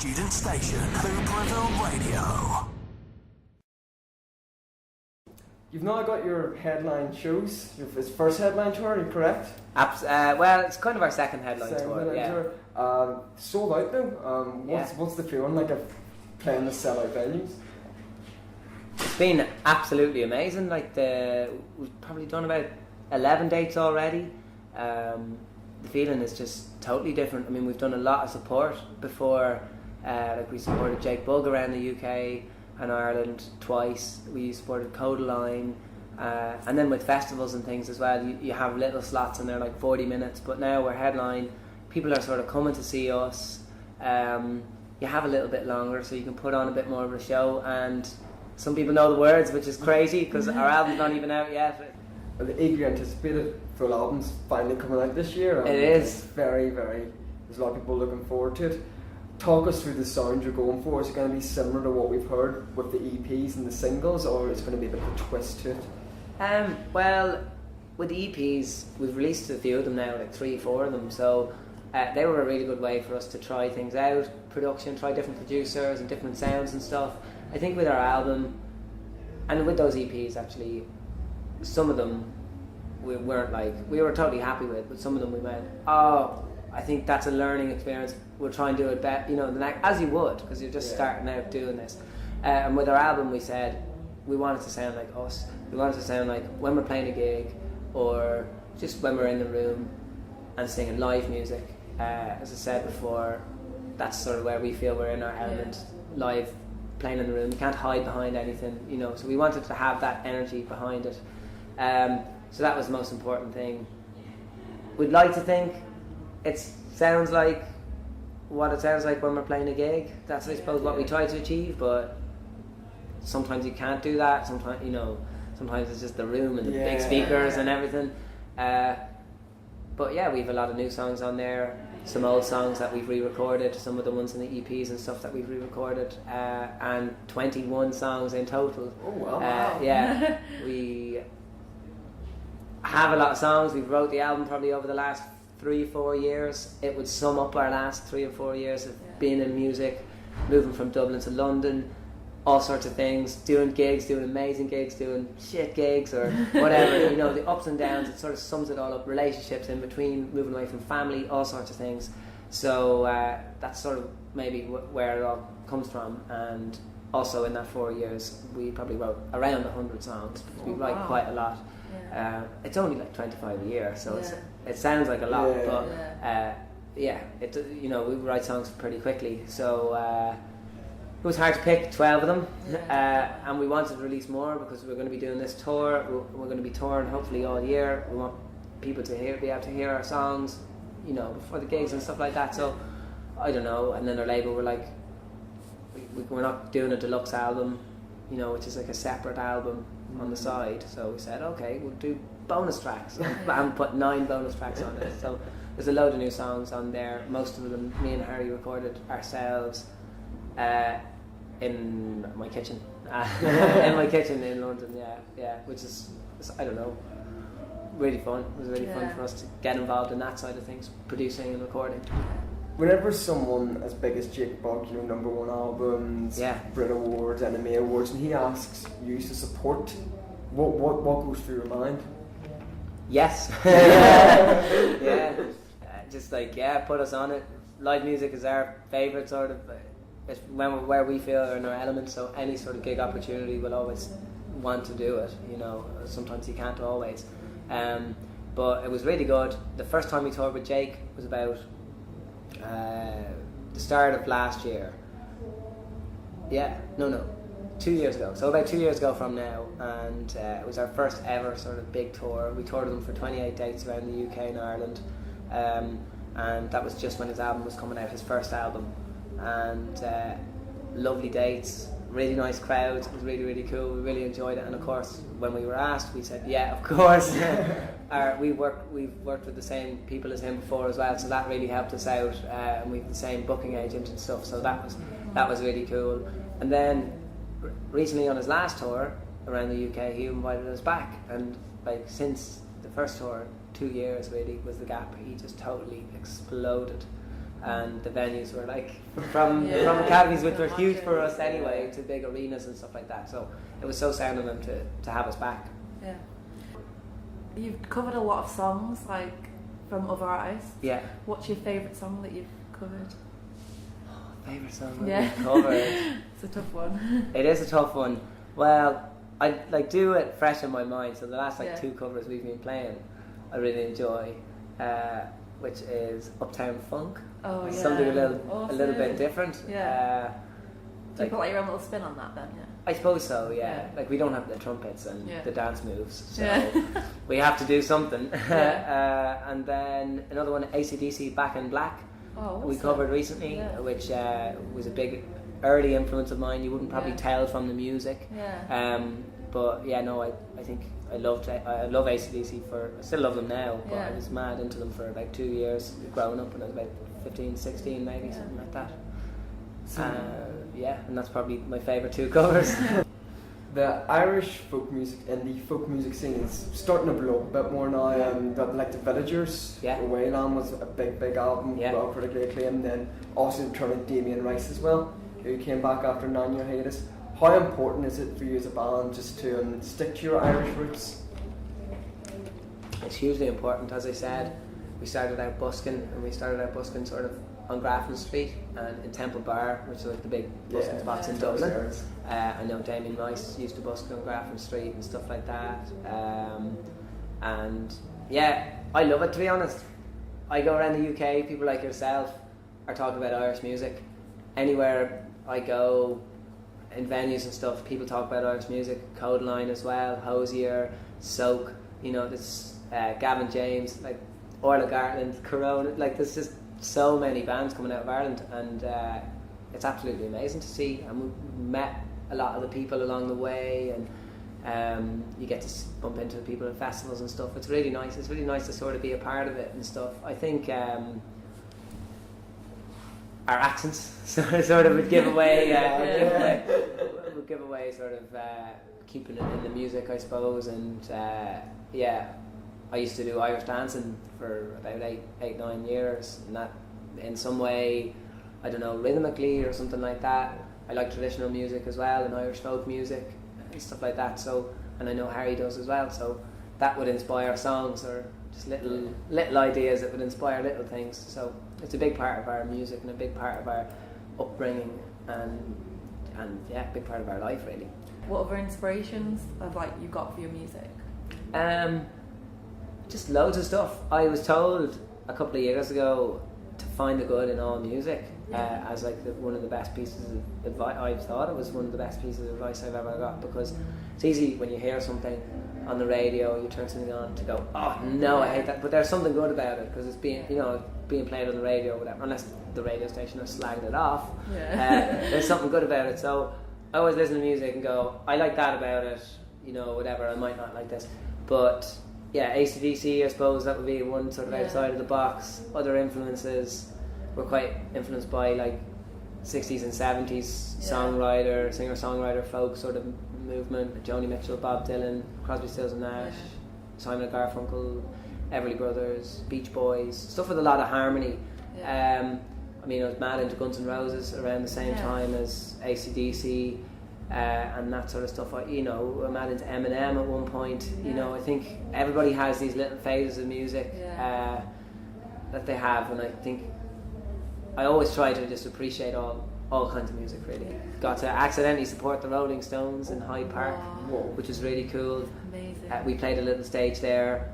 student station, Hooperville Radio. You've now got your headline shows. It's first headline tour, are you correct? Well, it's kind of our second headline tour. Tour. Sold out now. What's the feeling like of playing the sellout venues? It's been absolutely amazing. We've probably done about 11 dates already. The feeling is just totally different. I mean, we've done a lot of support before. We supported Jake Bugg around the UK and Ireland twice. We supported Codaline, and then with festivals and things as well, you have little slots and they're like 40 minutes, but now we're headline. People are sort of coming to see us. You have a little bit longer so you can put on a bit more of a show, and some people know the words, which is crazy because our album's not even out yet. The eagerly anticipated full album's finally coming out this year. It is. It's very, there's a lot of people looking forward to it. Talk us through the sound you're going for. Is it going to be similar to what we've heard with the EPs and the singles, or is it going to be a bit of a twist to it? Well, with the EPs, we've released a few of them now, like 3 or 4 of them, so they were a really good way for us to try things out, production, try different producers and different sounds and stuff. I think with our album, and with those EPs actually, some of them we were totally happy with, but some of them we went, I think that's a learning experience. We'll try and do it better, as you would, because you're just starting out doing this. And with our album, we said we wanted to sound like us. We wanted to sound like when we're playing a gig, or just when we're in the room and singing live music. As I said before, that's sort of where we feel we're in our element, live, playing in the room. You can't hide behind anything, So we wanted to have that energy behind it. So that was the most important thing. We'd like to think it sounds like what it sounds like when we're playing a gig. That's, I suppose, what we try to achieve, but sometimes you can't do that. Sometimes it's just the room and the big speakers and everything. But yeah, we have a lot of new songs on there, some old songs that we've re-recorded, some of the ones in the EPs and stuff that we've re-recorded, and 21 songs in total. Oh wow. We have a lot of songs. We wrote the album probably over the last 3-4 years. It would sum up our last 3 or 4 years of being in music, moving from Dublin to London, all sorts of things, doing gigs, doing amazing gigs, doing shit gigs or whatever, the ups and downs. It sort of sums it all up, relationships in between, moving away from family, all sorts of things. So that's sort of maybe where it all comes from. And also in that 4 years we probably wrote around 100 songs, because we write quite a lot. It's only like 25 a year, so it sounds like a lot, but we write songs pretty quickly, so it was hard to pick 12 of them, and we wanted to release more because we're going to be doing this tour. We're going to be touring hopefully all year. We want people to be able to hear our songs, before the gigs and stuff like that. So I don't know. And then our label were like, we're not doing a deluxe album, which is like a separate album on the side. So we said, okay, we'll do bonus tracks, and put 9 bonus tracks on it. So there's a load of new songs on there. Most of them me and Harry recorded ourselves. In my kitchen, in my kitchen in London, which is, I don't know, really fun. It was really fun for us to get involved in that side of things, producing and recording. Whenever someone as big as Jake Bugg, #1 albums, Brit Awards, NME Awards, and he asks you to support, what goes through your mind? Yes. Just put us on it. Live music is our favourite sort of. It's where we feel are in our element, so any sort of gig opportunity we'll always want to do it. Sometimes you can't always, but it was really good. The first time we toured with Jake was about the start of last year. 2 years ago. So about 2 years ago from now, and it was our first ever sort of big tour. We toured them for 28 dates around the UK and Ireland, and that was just when his album was coming out, his first album. And lovely dates, really nice crowds. It was really, really cool. We really enjoyed it, and of course when we were asked we said of course. We've worked with the same people as him before as well, so that really helped us out, and we have the same booking agent and stuff, so that was really cool. And then recently on his last tour around the UK, he invited us back, and since the first tour, 2 years really was the gap. He just totally exploded. and the venues were like from academies, which were huge for us anyway, to big arenas and stuff like that. So it was so sound of them to have us back. Yeah. You've covered a lot of songs like from other artists. Yeah. What's your favourite song that you've covered? Favourite song that we've covered? It's a tough one. It is a tough one. Well, I like do it fresh in my mind. So the last two covers we've been playing, I really enjoy, which is Uptown Funk. Oh yeah. Something a little bit different. Yeah. Do you put like your own little spin on that then? Yeah. I suppose so. Yeah. Like we don't have the trumpets and the dance moves, so we have to do something. And then another one, AC/DC Back in Black. Oh, we covered recently, which was a big early influence of mine. You wouldn't probably tell from the music. Yeah. But yeah, no, I think I love AC/DC I still love them now, but I was mad into them for about 2 years growing up when I was about 15, 16 maybe, something like that. And that's probably my favourite two covers. The Irish folk music and the folk music scene is starting to blow up a bit more now. Like the Villagers, Wayland was a big album, well critically acclaimed. Then also turning Damien Rice as well, who came back after a 9-year hiatus. How important is it for you as a band just to stick to your Irish roots? It's hugely important. As I said, we started out busking sort of on Grafton Street and in Temple Bar, which is like the big busking spots in Dublin. I know Damien Rice used to busk on Grafton Street and stuff like that. And yeah, I love it, to be honest. I go around the UK, people like yourself are talking about Irish music. Anywhere I go, in venues and stuff, people talk about Irish music. Codeline as well, Hosier, Soak, this Gavin James, like Orla Gartland, Corona, like there's just so many bands coming out of Ireland, and it's absolutely amazing to see. And we met a lot of the people along the way, and you get to bump into people at festivals and stuff. It's really nice. It's really nice to sort of be a part of it and stuff. I think our accents sort of would give away, would give away sort of keeping it in the music, I suppose. And I used to do Irish dancing for about 9 years, and that in some way, I don't know, rhythmically or something like that. I like traditional music as well, and Irish folk music and stuff like that. So, and I know Harry does as well. So that would inspire songs or just little ideas that would inspire little things. So it's a big part of our music and a big part of our upbringing, and big part of our life really. What other inspirations have you got for your music? Just loads of stuff. I was told a couple of years ago to find the good in all music, as one of the best pieces of advice. I thought it was one of the best pieces of advice I've ever got, because it's easy when you hear something on the radio, you turn something on to go, oh no, I hate that, but there's something good about it because it's being played on the radio or whatever, unless the radio station has slagged it off. There's something good about it. So I always listen to music and go, I like that about it, whatever. I might not like this, but yeah, AC/DC, I suppose that would be one sort of outside of the box. Other influences, we're quite influenced by 60s and 70s songwriter, singer-songwriter, folk sort of movement. Joni Mitchell, Bob Dylan, Crosby, Stills and Nash, Simon & Garfunkel, Everly Brothers, Beach Boys, stuff with a lot of harmony. I was mad into Guns N' Roses around the same time as AC/DC. And that sort of stuff. I'm mad into Eminem at one point. I think everybody has these little phases of music that they have, and I think I always try to just appreciate all kinds of music really. Got to accidentally support the Rolling Stones in Hyde Park, which was really cool. Amazing. We played a little stage there,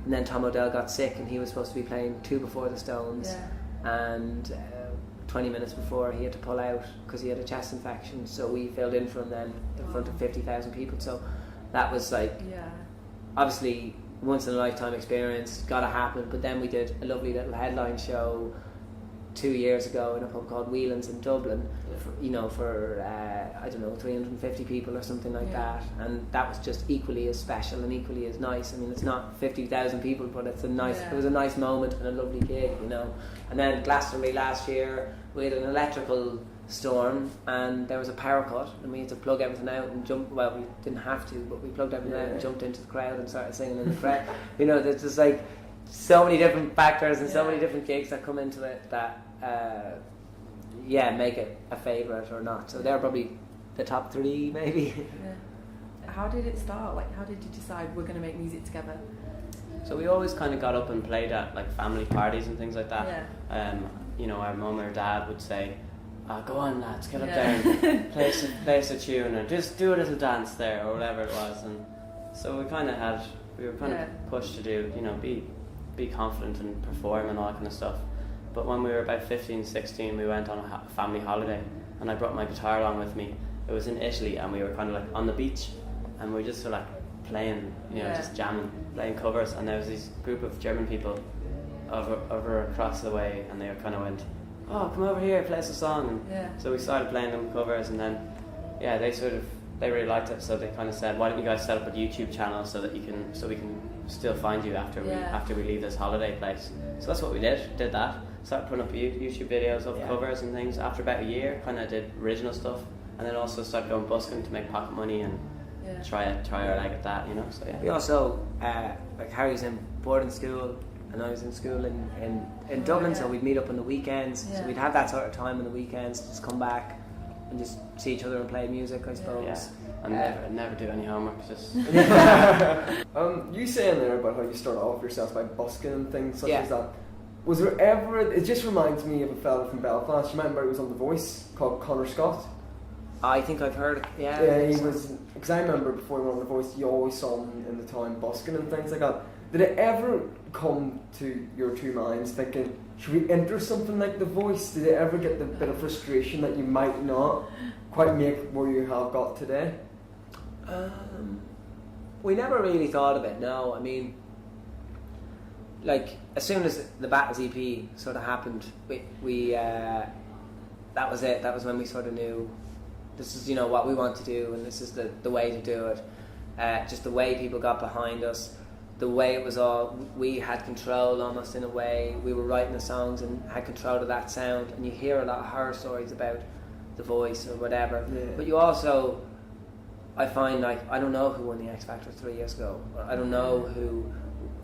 and then Tom Odell got sick and he was supposed to be playing two before the Stones, and 20 minutes before he had to pull out because he had a chest infection, so we filled in for him then in front of 50,000 people. So that was obviously once in a lifetime experience, gotta happen. But then we did a lovely little headline show 2 years ago in a pub called Whelan's in Dublin, for I don't know, 350 people or something like that, and that was just equally as special and equally as nice. I mean, it's not 50,000 people, but it was a nice moment and a lovely gig, And then Glastonbury last year, we had an electrical storm and there was a power cut and we had to plug everything out and jump. Well, we didn't have to, but we plugged everything out and jumped into the crowd and started singing in the crowd. There's just so many different factors and so many different gigs that come into it that make it a favourite or not. So they're probably the top 3 maybe. Yeah. How did it start? Like, how did you decide we're going to make music together? So we always kind of got up and played at like family parties and things like that. Yeah. You know, our mum or dad would say, go on lads, get up there and play us a tune and just do a little dance there or whatever it was. And so we were kind of pushed to do, you know, be confident and perform and all that kind of stuff. But when we were about 15, 16, we went on a family holiday and I brought my guitar along with me. It was in Italy and we were kind of like on the beach and we just were like playing, you know, just jamming, playing covers, and there was this group of German people over across the way and they kind of went, oh, come over here, play us a song. And so we started playing them covers, and then they really liked it, so they kind of said, why don't you guys set up a YouTube channel so we can still find you after we leave this holiday place. So that's what we did that. Started putting up YouTube videos of covers and things. After about a year, kind of did original stuff, and then also started going busking to make pocket money and try our leg at that, you know. So we also like Harry was in boarding school and I was in school in Dublin, so we'd meet up on the weekends. So we'd have that sort of time on the weekends, just come back and just see each other and play music, I suppose. And never do any homework. Just you saying there about how you started off yourself by busking and things such as that. Was there ever? It just reminds me of a fella from Belfast. You remember he was on The Voice called Connor Scott. I think I've heard. Yeah, he was. Because I remember before he went on The Voice, you always saw him in the town busking and things like that. Did it ever come to your two minds thinking, should we enter something like The Voice? Did it ever get the bit of frustration that you might not quite make where you have got today? We never really thought of it, no. I mean, like, as soon as the Battles EP sort of happened, we that was it. That was when we sort of knew this is, you know, what we want to do, and this is the way to do it. Just the way people got behind us, the way it was all, we had control almost in a way. We were writing the songs and had control of that sound, and you hear a lot of horror stories about The Voice or whatever. But you also, I find, like, I don't know who won the X Factor 3 years ago, or I don't know who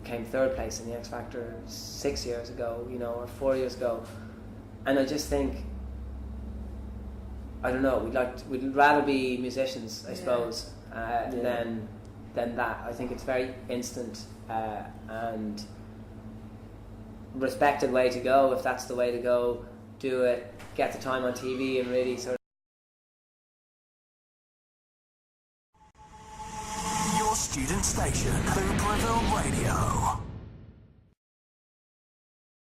came third place in the X Factor 6 years ago, you know, or 4 years ago, and I just think, I don't know, we'd rather be musicians, I suppose, than that. I think it's very instant and respected way to go. If that's the way to go, do it, get the time on TV and really sort of. Your student station, Hooperville Radio.